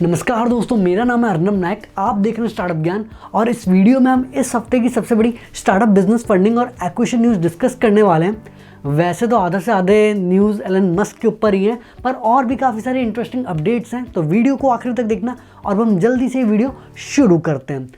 नमस्कार दोस्तों, मेरा नाम है अर्नब नायक। आप देख रहे हैं स्टार्टअप ज्ञान और इस वीडियो में हम इस हफ्ते की सबसे बड़ी स्टार्टअप बिजनेस फंडिंग और एक्विजिशन न्यूज़ डिस्कस करने वाले हैं। वैसे तो आधे से आधे न्यूज़ एलन मस्क के ऊपर ही है, पर और भी काफ़ी सारे इंटरेस्टिंग अपडेट्स हैं, तो वीडियो को आखिर तक देखना और हम जल्दी से वीडियो शुरू करते हैं।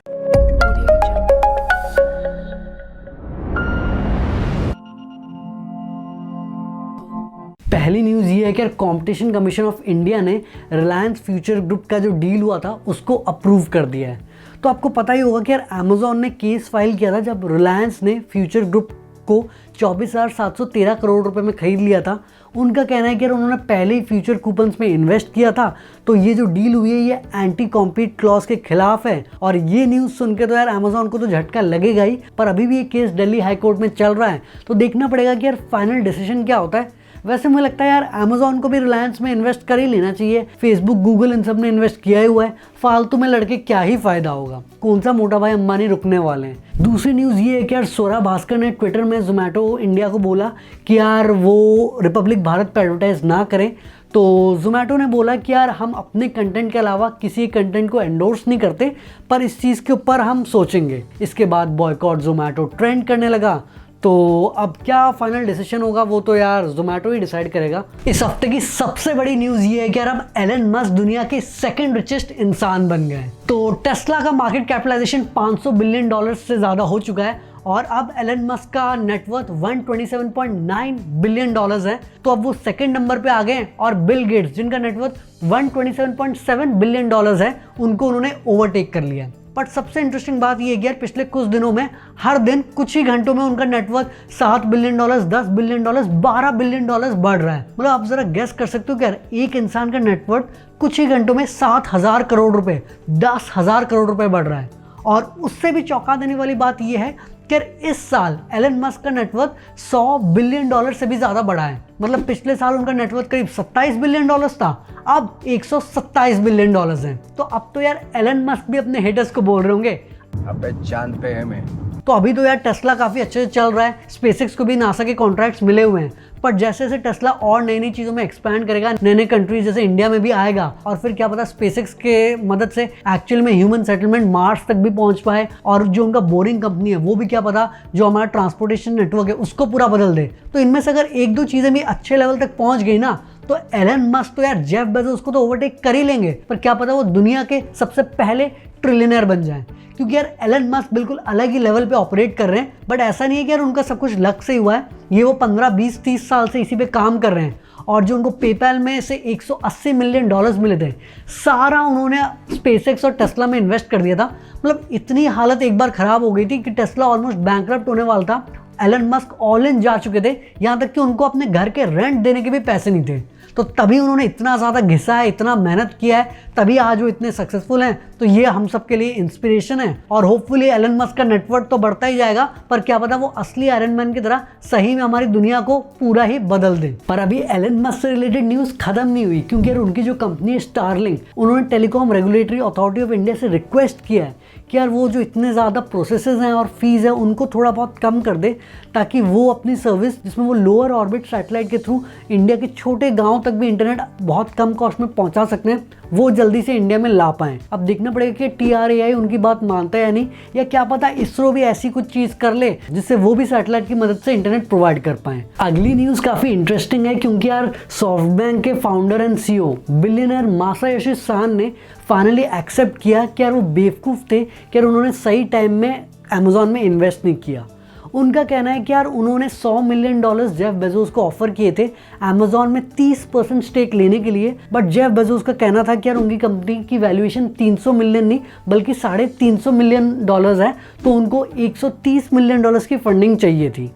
पहली न्यूज़ ये है कि कंपटीशन कमीशन ऑफ इंडिया ने रिलायंस फ्यूचर ग्रुप का जो डील हुआ था उसको अप्रूव कर दिया है। तो आपको पता ही होगा कि यार अमेजॉन ने केस फाइल किया था जब रिलायंस ने फ्यूचर ग्रुप को 24,713 करोड़ रुपए में खरीद लिया था। उनका कहना है कि यार उन्होंने पहले ही फ्यूचर कूपन्स में इन्वेस्ट किया था, तो ये जो डील हुई है ये एंटी कॉम्पीट क्लॉज के खिलाफ है। और ये न्यूज़ सुन के तो यार अमेजॉन को तो झटका लगेगा ही, पर अभी भी ये केस दिल्ली हाई कोर्ट में चल रहा है, तो देखना पड़ेगा कि यार फाइनल डिसीजन क्या होता है। वैसे मुझे लगता है यार अमेजॉन को भी रिलायंस में इन्वेस्ट कर ही लेना चाहिए। फेसबुक, गूगल इन सब ने इन्वेस्ट किया ही हुआ है, फालतू में लड़के क्या ही फायदा होगा। कौन सा मोटा भाई अंबानी रुकने वाले हैं। दूसरी न्यूज़ ये है कि यार स्वरा भास्कर ने ट्विटर में जोमेटो इंडिया को बोला कि यार वो रिपब्लिक भारत पर एडवर्टाइज ना करें। तो जोमेटो ने बोला कि यार हम अपने कंटेंट के अलावा किसी कंटेंट को एंडोर्स नहीं करते, पर इस चीज़ के ऊपर हम सोचेंगे। इसके बाद बॉयकॉट जोमेटो ट्रेंड करने लगा। तो अब क्या फाइनल डिसीजन होगा वो तो यार जोमेटो ही डिसाइड करेगा। इस हफ्ते की सबसे बड़ी न्यूज़ ये है कि यार अब एलन मस्क दुनिया के सेकंड रिचेस्ट इंसान बन गए। तो टेस्ला का मार्केट कैपिटलाइजेशन $500 बिलियन से ज़्यादा हो चुका है और अब एलन मस्क का नेटवर्थ $127.9 बिलियन है। तो अब वो सेकंड नंबर पे आ गए और बिल गेट्स जिनका नेटवर्थ $127.7 बिलियन है उनको उन्होंने ओवरटेक कर लिया। बट सबसे इंटरेस्टिंग बात यह है कि यार पिछले कुछ दिनों में हर दिन कुछ ही घंटों में उनका नेटवर्थ $7 बिलियन, $10 बिलियन, $12 बिलियन बढ़ रहा है। मतलब आप जरा गेस कर सकते हो कि यार एक इंसान का नेटवर्थ कुछ ही घंटों में 7,000 करोड़ रुपए, 10,000 करोड़ रुपए बढ़ रहा है। और उससे भी चौंका देने वाली बात यह है कि इस साल एलन मस्क का नेटवर्थ $100 बिलियन से भी ज़्यादा बढ़ा है। मतलब पिछले साल उनका नेटवर्थ करीब $27 बिलियन था, अब $127 बिलियन है। तो अब तो यार एलन मस्क भी अपने हेटर्स को बोल रहे होंगे अबे चांद पे है मैं। तो अभी तो यार टेस्ला काफ़ी अच्छे से चल रहा है, स्पेसएक्स को भी नासा के कॉन्ट्रैक्ट्स मिले हुए हैं, पर जैसे जैसे टेस्ला और नई नई चीज़ों में एक्सपैंड करेगा, नए नए कंट्रीज जैसे इंडिया में भी आएगा और फिर क्या पता स्पेसएक्स के मदद से एक्चुअल में ह्यूमन सेटलमेंट मार्स तक भी पहुंच पाए और जो उनका बोरिंग कंपनी है वो भी क्या पता जो हमारा ट्रांसपोर्टेशन नेटवर्क है उसको पूरा बदल दे। तो इनमें से अगर एक दो चीज़ें भी अच्छे लेवल तक पहुँच गई ना तो एलन मस्क तो यार जेफ बेजोस को तो ओवरटेक कर ही लेंगे, पर क्या पता वो दुनिया के सबसे पहले ट्रिलियनर बन जाए। क्योंकि यार एलन मस्क बिल्कुल अलग ही लेवल पे ऑपरेट कर रहे हैं। बट ऐसा नहीं है कि यार उनका सब कुछ लक से ही हुआ है, ये वो 15, 20, 30 साल से इसी पे काम कर रहे हैं। और जो उनको पेपैल में से $180 मिलियन मिले थे, सारा उन्होंने स्पेसएक्स और टेस्ला में इन्वेस्ट कर दिया था। मतलब इतनी हालत एक बार खराब हो गई थी कि टेस्ला ऑलमोस्ट बैंकरप्ट होने वाला था। एलन मस्क ऑल इन जा चुके थे, यहाँ तक कि उनको अपने घर के रेंट देने के भी पैसे नहीं थे। तो तभी उन्होंने इतना ज़्यादा घिसा है, इतना मेहनत किया है, तभी आज वो इतने सक्सेसफुल हैं। तो ये हम सब के लिए इंस्पिरेशन है और होपफुली एलन मस्क का नेटवर्क तो बढ़ता ही जाएगा, पर क्या पता वो असली आयरन मैन की तरह सही में हमारी दुनिया को पूरा ही बदल दे। पर अभी एलन मस्क से रिलेटेड न्यूज़ खत्म नहीं हुई, क्योंकि यार उनकी जो कंपनी है स्टारलिंक, उन्होंने telecom regulatory authority of India से रिक्वेस्ट किया है कि यार वो जो इतने ज़्यादा प्रोसेसेस हैं और फीस है उनको थोड़ा बहुत कम कर दे, ताकि वो अपनी सर्विस जिसमें वो लोअर ऑर्बिट सैटेलाइट के थ्रू इंडिया के छोटे गांव तक भी इंटरनेट बहुत कम कॉस्ट में पहुंचा सकते हैं, वो जल्दी से इंडिया में ला पाएँ। अब देखना पड़ेगा कि TRAI उनकी बात मानता है या नहीं, या क्या पता इसरो भी ऐसी कुछ चीज़ कर ले जिससे वो भी सैटेलाइट की मदद से इंटरनेट प्रोवाइड कर पाएँ। अगली न्यूज़ काफ़ी इंटरेस्टिंग है, क्योंकि यार सॉफ्टबैंक के founder and CEO billionaire Masayoshi सान ने फाइनली एक्सेप्ट किया कि यार वो बेवकूफ़ थे कि यार उन्होंने सही टाइम में अमेजॉन में इन्वेस्ट नहीं किया। उनका कहना है कि यार उन्होंने $100 मिलियन जेफ बेजोस को ऑफर किए थे अमेजॉन में 30% स्टेक लेने के लिए, बट जेफ बेजोस का कहना था कि यार उनकी कंपनी की वैल्यूएशन 300 मिलियन नहीं बल्कि $350 मिलियन है, तो उनको $130 मिलियन की फंडिंग चाहिए थी।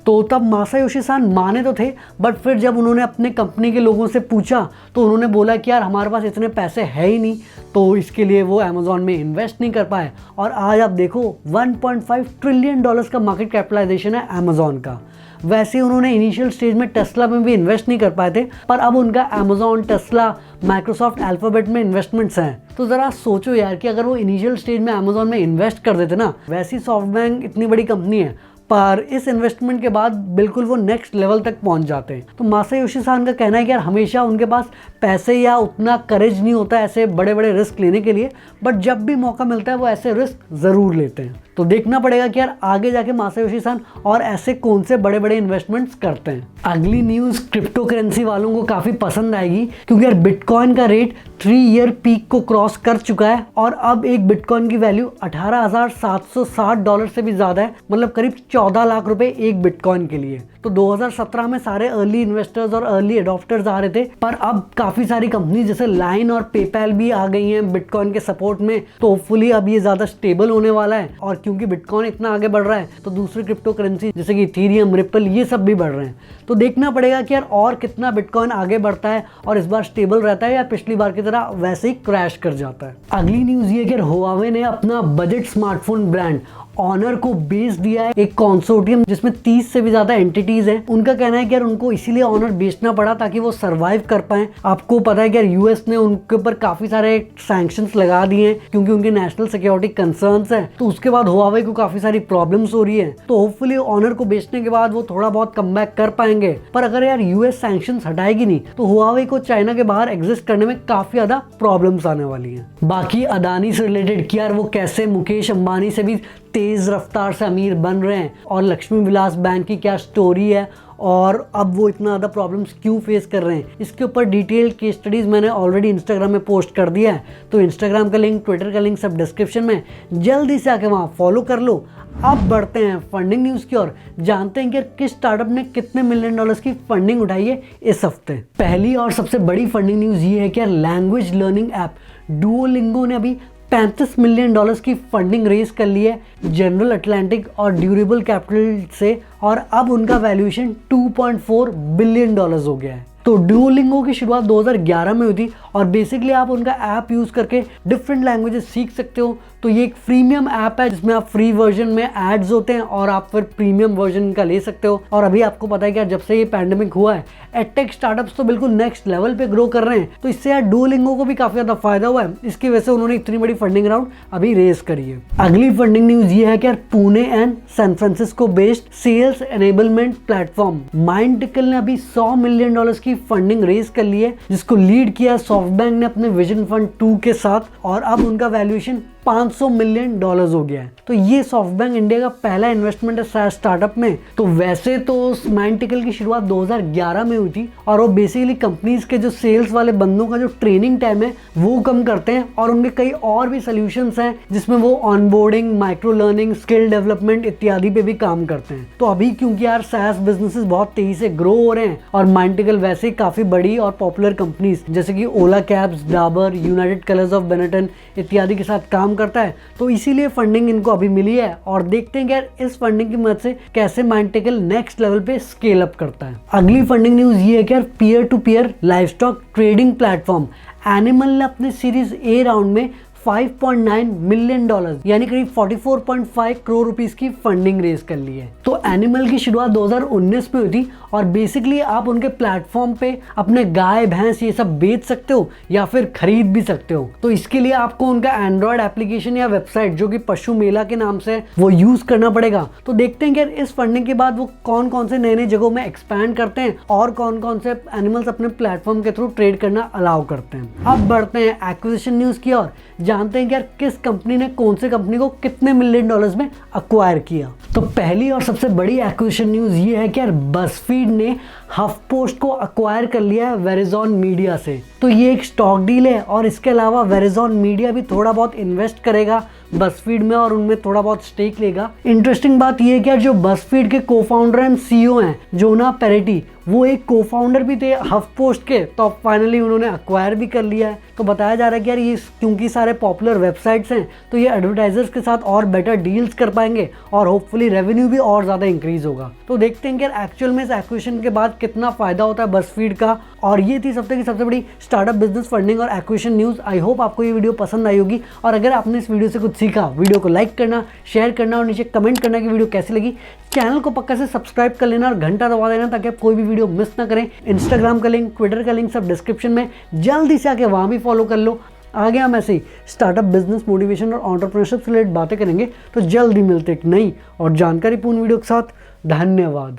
तो तब मासायोशी सान माने तो थे, बट फिर जब उन्होंने अपने कंपनी के लोगों से पूछा तो उन्होंने बोला कि यार हमारे पास इतने पैसे है ही नहीं, तो इसके लिए वो अमेजॉन में इन्वेस्ट नहीं कर पाए। और आज आप देखो $1.5 ट्रिलियन का मार्केट कैपिटलाइजेशन है अमेजॉन का। वैसे उन्होंने इनिशियल स्टेज में टेस्ला में भी इन्वेस्ट नहीं कर पाए थे, पर अब उनका अमेजॉन, टेस्ला, माइक्रोसॉफ्ट, अल्फाबेट में इन्वेस्टमेंट्स हैं। तो ज़रा सोचो यार कि अगर वो इनिशियल स्टेज में अमेजॉन में इन्वेस्ट कर देते ना, वैसी सॉफ्टबैंक इतनी बड़ी कंपनी है, पर इस इन्वेस्टमेंट के बाद बिल्कुल वो नेक्स्ट लेवल तक पहुंच जाते हैं। तो मासायोशी सान का कहना है कि यार हमेशा उनके पास पैसे या उतना करेज नहीं होता ऐसे बड़े बड़े रिस्क लेने के लिए, बट जब भी मौका मिलता है वो ऐसे रिस्क ज़रूर लेते हैं। तो देखना पड़ेगा कि यार आगे जाके मासायोशी सान और ऐसे कौन से बड़े बड़े इन्वेस्टमेंट्स करते हैं। अगली न्यूज़ क्रिप्टो करेंसी वालों को काफ़ी पसंद आएगी, क्योंकि यार बिटकॉइन का रेट 3 ईयर पीक को क्रॉस कर चुका है और अब एक बिटकॉइन की वैल्यू $18,760 से भी ज़्यादा है, मतलब करीब 14 लाख रुपए एक बिटकॉइन के लिए। तो 2017 में सारे अर्ली इन्वेस्टर्स और अर्ली अडॉप्टर्स आ रहे थे, पर अब काफ़ी सारी कंपनी जैसे लाइन और पेपैल भी आ गई हैं बिटकॉइन के सपोर्ट में। तो होपफुली अब ये ज़्यादा स्टेबल होने वाला है, और क्योंकि बिटकॉइन इतना आगे बढ़ रहा है तो दूसरी क्रिप्टो करेंसी जैसे कि इथेरियम, रिपल, ये सब भी बढ़ रहे हैं। तो देखना पड़ेगा कि यार और कितना बिटकॉइन आगे बढ़ता है और इस बार स्टेबल रहता है या पिछली बार की तरह वैसे ही क्रैश कर जाता है। अगली न्यूज़ ये कि हुआवे ने अपना बजट स्मार्टफोन ब्रांड ऑनर को बेच दिया है एक कंसोर्टियम जिसमें 30 से भी ज्यादा एंटिटीज हैं। उनका कहना है कि यार उनको इसीलिए ऑनर बेचना पड़ा ताकि वो सरवाइव कर पाए। आपको पता है कि यार यूएस ने उनके ऊपर काफी सारे सैंक्शंस लगा दिए हैं क्योंकि उनकी नेशनल सिक्योरिटी कंसर्न्स हैं। तो उसके बाद हुआवे को काफी सारी प्रॉब्लम्स हो रही है। तो होपफुली ऑनर को बेचने के बाद वो थोड़ा बहुत कमबैक कर पाएंगे। पर अगर यार यूएस सैंक्शंस हटाएगी नहीं तो हुआवे को चाइना के बाहर एग्जिस्ट करने में काफी ज्यादा प्रॉब्लम्स आने वाली हैं। बाकी अदानी से रिलेटेड कि यार वो कैसे मुकेश अंबानी से भी तेज रफ्तार से अमीर बन रहे हैं और लक्ष्मी विलास बैंक की क्या स्टोरी है और अब वो इतना ज़्यादा प्रॉब्लम्स क्यों फेस कर रहे हैं, इसके ऊपर डिटेल केस स्टडीज़ मैंने ऑलरेडी इंस्टाग्राम में पोस्ट कर दिया है। तो इंस्टाग्राम का लिंक, ट्विटर का लिंक सब डिस्क्रिप्शन में, जल्दी से आके वहाँ फॉलो कर लो। अब बढ़ते हैं फंडिंग न्यूज़ की ओर, जानते हैं कि किस स्टार्टअप ने कितने $1 मिलियन की फंडिंग उठाई है इस हफ्ते। पहली और सबसे बड़ी फंडिंग न्यूज़ ये है कि लैंग्वेज लर्निंग ऐप डुओलिंगो ने अभी $35 मिलियन की फंडिंग रेज कर ली है जनरल अटलांटिक और ड्यूरेबल कैपिटल से, और अब उनका वैल्यूएशन $2.4 बिलियन हो गया है। तो डुओलिंगो की शुरुआत 2011 में हुई थी और बेसिकली आप उनका ऐप यूज़ करके डिफरेंट लैंग्वेजेस सीख सकते हो। तो ये एक प्रीमियम ऐप है जिसमें आप फ्री वर्जन में एड्स होते हैं और आप फिर प्रीमियम वर्जन का ले सकते हो। और अभी आपको पता है कि जब से ये पैंडेमिक हुआ है एडटेक स्टार्टअप्स तो बिल्कुल नेक्स्ट लेवल पे ग्रो कर रहे हैं। तो इससे यार डुओलिंगो को भी काफ़ी ज़्यादा फायदा हुआ है। इसकी वजह से उन्होंने इतनी बड़ी फंडिंग राउंड अभी रेज करी है। अगली फंडिंग न्यूज़ ये है कि यार Pune and San Francisco based sales enablement platform Mindtickle ने अभी $100 मिलियन की फंडिंग रेज कर ली है, जिसको लीड किया सॉफ्टबैंक ने अपने विजन फंड 2 के साथ, और अब उनका वैल्यूएशन $500 मिलियन हो गया है। तो ये सॉफ्टबैंक इंडिया का पहला इन्वेस्टमेंट है SaaS स्टार्टअप में। तो वैसे तो माइंडटिकल की शुरुआत 2011 में हुई थी और वो बेसिकली कंपनीज के जो सेल्स वाले बंदों का जो ट्रेनिंग टाइम है वो कम करते हैं, और उनके कई और भी सोल्यूशंस हैं जिसमें वो onboarding, micro learning, skill development इत्यादि पे भी काम करते हैं। तो अभी क्योंकि यार SaaS बिजनेसेस बहुत तेजी से ग्रो हो रहे हैं और माइंडटिकल वैसे ही काफी बड़ी और पॉपुलर कंपनीज जैसे कि Ola cabs, Dabur, United Colors of Benetton इत्यादि के साथ काम करता है, तो इसीलिए फंडिंग इनको अभी मिली है। और देखते हैं कि यार इस फंडिंग की मदद से कैसे माइंडटिकल नेक्स्ट लेवल पे स्केल अप करता है। अगली फंडिंग न्यूज़ ये है कि यार peer to peer livestock trading platform Animall ने अपने सीरीज ए राउंड में $5.9 मिलियन यानी करीब 44.5 करोड़ रुपीस की फंडिंग रेज कर ली है। तो एनिमल की शुरुआत 2019 में हुई थी और बेसिकली आप उनके प्लेटफॉर्म पे अपने गाय, भैंस ये सब बेच सकते हो या फिर खरीद भी सकते हो। तो इसके लिए आपको उनका एंड्रॉयड एप्लीकेशन या वेबसाइट जो कि पशु मेला के नाम से वो यूज करना पड़ेगा। तो देखते हैं कि इस फंडिंग के बाद वो कौन कौन से नए नए जगहों में एक्सपैंड करते हैं और कौन कौन से एनिमल्स अपने प्लेटफॉर्म के थ्रू ट्रेड करना अलाउ करते हैं। अब बढ़ते हैं एक्विजिशन न्यूज की ओर, जानते हैं कि यार किस कंपनी ने कौन से कंपनी को कितने $1 मिलियन में अक्वायर किया। तो पहली और सबसे बड़ी एक्विजिशन न्यूज़ ये है कि यार बज़फीड ने हफपोस्ट को अक्वायर कर लिया है वेरिजॉन मीडिया से। तो ये एक स्टॉक डील है और इसके अलावा वेरिजॉन मीडिया भी थोड़ा बहुत इन्वेस्ट करेगा बज़फीड में और उनमें थोड़ा बहुत स्टेक लेगा। इंटरेस्टिंग बात यह है कि यार जो बज़फीड के को-फाउंडर एंड CEO हैं जोना पेरेटी, वो एक को-फाउंडर भी थे हफपोस्ट के, तो अब फाइनली उन्होंने अक्वायर भी कर लिया है। तो बताया जा रहा है कि यार ये क्योंकि सारे पॉपुलर वेबसाइट्स हैं तो ये एडवर्टाइजर्स के साथ और बेटर डील्स कर पाएंगे और होपफुली रेवेन्यू भी और ज़्यादा इंक्रीज होगा। तो देखते हैं कि यार एक्चुअल में इस एक्विजिशन के बाद कितना फ़ायदा होता है बज़फीड का। और ये थी हफ्ते की सबसे बड़ी स्टार्टअप बिजनेस फंडिंग और एक्विजिशन न्यूज़। आई होप आपको ये वीडियो पसंद आई होगी और अगर आपने इस वीडियो से कुछ सीखा, वीडियो को लाइक करना, शेयर करना और नीचे कमेंट करना कि वीडियो कैसी लगी। चैनल को पक्का से सब्सक्राइब कर लेना और घंटा दबा देना ताकि आप कोई भी वीडियो मिस ना करें। इंस्टाग्राम का लिंक, ट्विटर का लिंक सब डिस्क्रिप्शन में, जल्दी से आके वहाँ भी फॉलो कर लो। आगे हम ऐसे ही स्टार्टअप, बिजनेस, मोटिवेशन और एंटरप्रेन्योरशिप से रिलेटेड बातें करेंगे। तो जल्दी मिलते एक नई और जानकारीपूर्ण वीडियो के साथ। धन्यवाद।